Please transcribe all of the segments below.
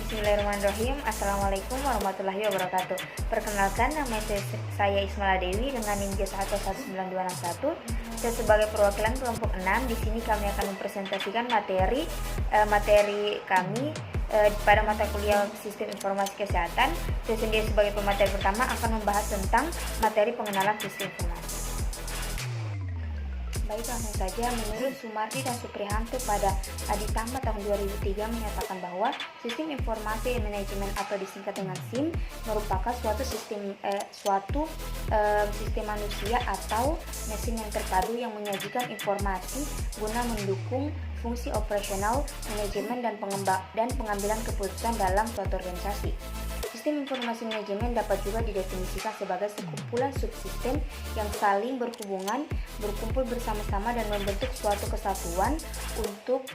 Bismillahirrahmanirrahim. Assalamualaikum warahmatullahi wabarakatuh. Perkenalkan, nama saya Ismala Dewi dengan NIM J1192261 dan sebagai perwakilan kelompok 6. Di sini kami akan mempresentasikan materi kami pada mata kuliah Sistem Informasi Kesehatan. Saya sendiri sebagai pemateri pertama akan membahas tentang materi pengenalan sistem informasi. Baik, langsung saja. Menurut Sumardi dan Suprihanto pada Aditama tahun 2003 menyatakan bahwa sistem informasi manajemen atau disingkat dengan SIM merupakan suatu sistem manusia atau mesin yang terpadu yang menyajikan informasi guna mendukung fungsi operasional, manajemen dan pengambilan keputusan dalam suatu organisasi. Sistem informasi manajemen dapat juga didefinisikan sebagai sekumpulan subsistem yang saling berhubungan, berkumpul bersama-sama dan membentuk suatu kesatuan untuk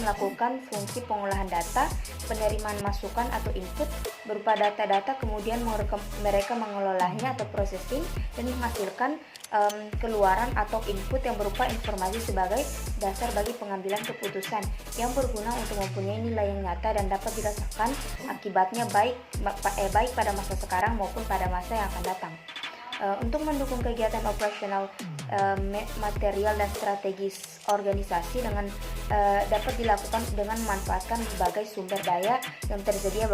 melakukan fungsi pengolahan data, penerimaan masukan atau input berupa data-data, kemudian mereka mengelolanya atau processing dan menghasilkan keluaran atau input yang berupa informasi sebagai dasar bagi pengambilan keputusan yang berguna untuk mempunyai nilai yang nyata dan dapat dirasakan akibatnya baik pada masa sekarang maupun pada masa yang akan datang. Untuk mendukung kegiatan operasional material dan strategis organisasi dapat dilakukan dengan memanfaatkan berbagai sumber daya yang tersedia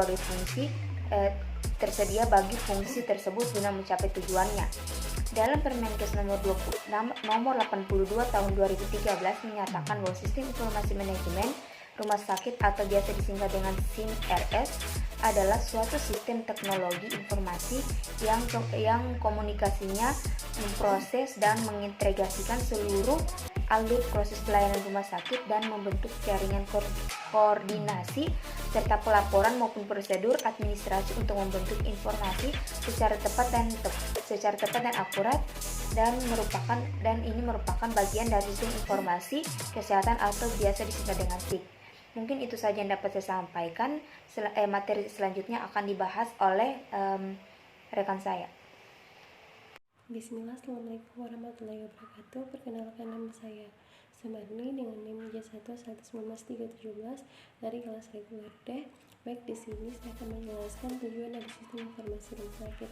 bagi fungsi tersebut guna mencapai tujuannya. Dalam Permenkes nomor 82 tahun 2013 menyatakan bahwa sistem informasi manajemen rumah sakit atau biasa disingkat dengan SIM-RS adalah suatu sistem teknologi informasi yang komunikasinya memproses dan mengintegrasikan seluruh alur proses pelayanan rumah sakit dan membentuk jaringan koordinasi serta pelaporan maupun prosedur administrasi untuk membentuk informasi secara tepat dan akurat dan ini merupakan bagian dari sistem informasi kesehatan atau biasa disingkat dengan SIK. Mungkin itu saja yang dapat saya sampaikan. Materi selanjutnya akan dibahas oleh rekan saya. Bismillah, Assalamualaikum warahmatullahi wabarakatuh. Perkenalkan, nama saya Sumarni dengan NIM J1192317 dari kelas reguler D. Baik, di sini saya akan menjelaskan tujuan dari sistem informasi rumah sakit.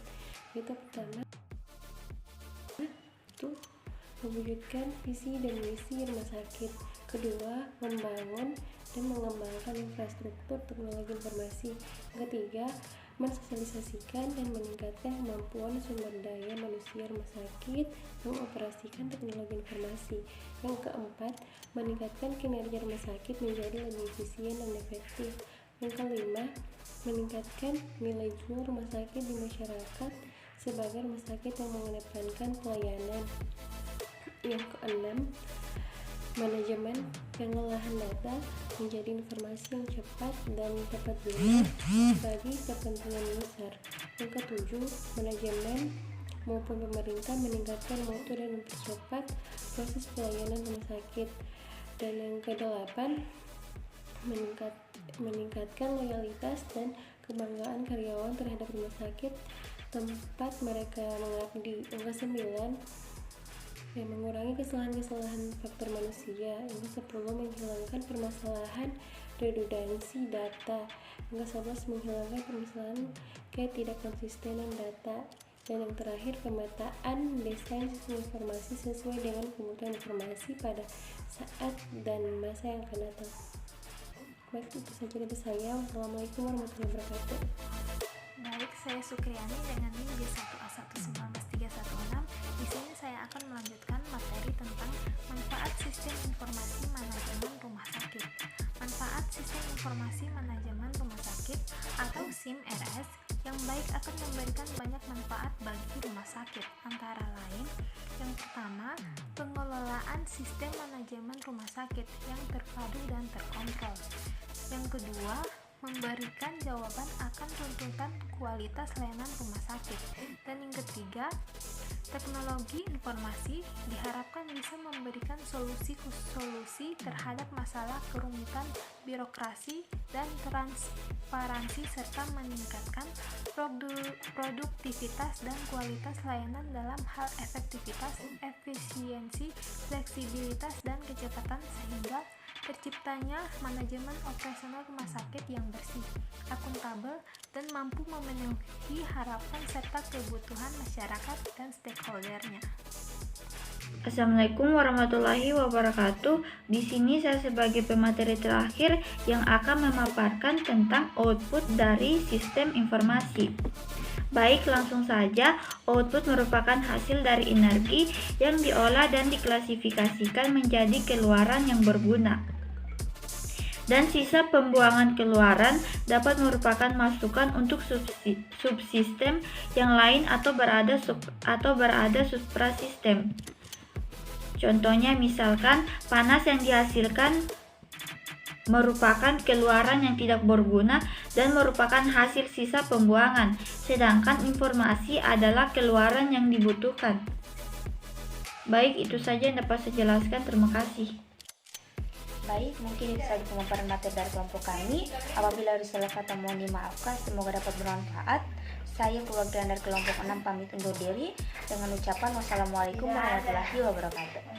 Yaitu pertama, itu mewujudkan visi dan misi rumah sakit. Kedua, membangun dan mengembangkan infrastruktur teknologi informasi. Ketiga, mensosialisasikan dan meningkatkan kemampuan sumber daya manusia rumah sakit mengoperasikan teknologi informasi. Yang keempat, meningkatkan kinerja rumah sakit menjadi lebih efisien dan efektif. Yang kelima, meningkatkan nilai jual rumah sakit di masyarakat sebagai rumah sakit yang mengedepankan pelayanan. Yang keenam, manajemen pengolahan data menjadi informasi yang cepat dan tepat guna bagi kepentingan besar. Yang ketujuh, manajemen maupun pemerintah meningkatkan mutu dan mempercepat proses pelayanan rumah sakit. Dan yang kedelapan, meningkatkan loyalitas dan kebanggaan karyawan terhadap rumah sakit tempat mereka mengabdi. Yang kesembilan, mengurangi kesalahan faktor manusia. Yang ke-10, menghilangkan permasalahan redundansi data. Yang ke-11, menghilangkan permasalahan ketidakkonsistenan data. Dan yang terakhir, pemetaan desain sistem informasi sesuai dengan kebutuhan informasi pada saat dan masa yang akan datang. Baik, itu saja dari saya. Wassalamualaikum warahmatullahi wabarakatuh. Baik, saya Sukriani dengan NIM J1A1191316. Di sini saya akan melanjutkan materi tentang manfaat sistem informasi manajemen rumah sakit. Manfaat sistem informasi manajemen rumah sakit atau SIM-RS yang baik akan memberikan banyak manfaat bagi rumah sakit. Antara lain, yang pertama, pengelolaan sistem manajemen rumah sakit yang terpadu dan terkontrol. Yang kedua, memberikan jawaban akan tuntutan kualitas layanan rumah sakit. Dan yang ketiga, teknologi informasi diharapkan bisa memberikan solusi terhadap masalah kerumitan birokrasi dan transparansi serta meningkatkan produktivitas dan kualitas layanan dalam hal efektivitas, efisiensi, fleksibilitas, dan kecepatan sehingga terciptanya manajemen operasional rumah sakit yang bersih, akuntabel, dan mampu memenuhi harapan serta kebutuhan masyarakat dan stakeholder-nya. Assalamualaikum warahmatullahi wabarakatuh. Di sini saya sebagai pemateri terakhir yang akan memaparkan tentang output dari sistem informasi. Baik, langsung saja. Output merupakan hasil dari energi yang diolah dan diklasifikasikan menjadi keluaran yang berguna. Dan sisa pembuangan keluaran dapat merupakan masukan untuk subsistem yang lain atau berada suprasistem. Contohnya misalkan panas yang dihasilkan merupakan keluaran yang tidak berguna dan merupakan hasil sisa pembuangan, sedangkan informasi adalah keluaran yang dibutuhkan. Baik, itu saja yang dapat saya jelaskan. Terima kasih. Baik, mungkin itu saja pemaparan materi dari kelompok kami. Apabila ada salah kata mohon dimaafkan, semoga dapat bermanfaat. Saya perwakilan dari kelompok 6 pamit undur diri dengan ucapan wassalamualaikum warahmatullahi wabarakatuh.